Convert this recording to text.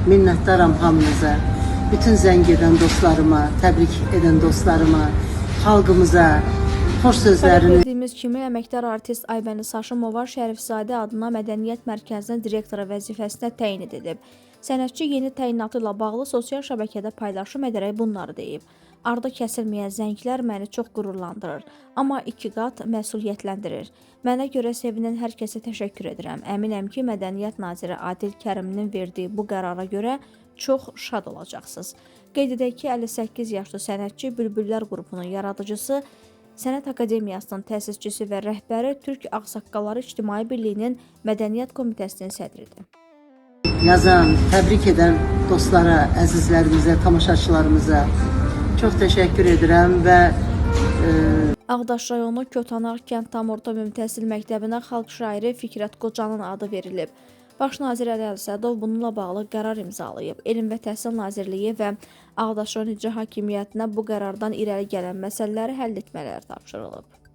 minnətdaram hamınıza, bütün zəng edən dostlarıma, təbrik edən dostlarıma, xalqımıza, xoş sözlərini. Bildiyimiz kimi, əməkdar artist Aybəniz Saşımova Şərifzadə adına Mədəniyyət Mərkəzinin direktoru vəzifəsinə təyin edilib. Sənətçi yeni təyinatı ilə bağlı sosial şəbəkədə paylaşım edərək bunları deyib. Ardı kəsilməyən zənglər məni çox qürurlandırır, amma 2 qat məsuliyyətləndirir. Mənə görə sevinən hər kəsə təşəkkür edirəm. Əminəm ki, Mədəniyyət Naziri Adil Kərimlinin verdiyi bu qərara görə çox şad olacaqsınız. Qeyd edək ki, 58 yaşlı sənətçi Bülbüllər qrupunun yaradıcısı, Sənət Akademiyasının təsisçisi və rəhbəri Türk Ağsaqqalları İctimai Birliyinin Mədəniyyət Komitəsinin sədridir. Yazan, təbrik edən dostlara, əzizlərimizə, tamaşaçılarımıza çox təşəkkür edirəm və Ağdaş rayonu Kötanaq kənd tam orta ümumi təhsil məktəbinə xalq şairi Fikrət Qocanın adı verilib. Baş nazir Əli Əlsədov bununla bağlı qərar imzalayıb. Elm və Təhsil Nazirliyi və Ağdaş rayon İcra Hakimiyyətinə bu qərardan irəli gələn məsələləri həll etmələri tapşırılıb.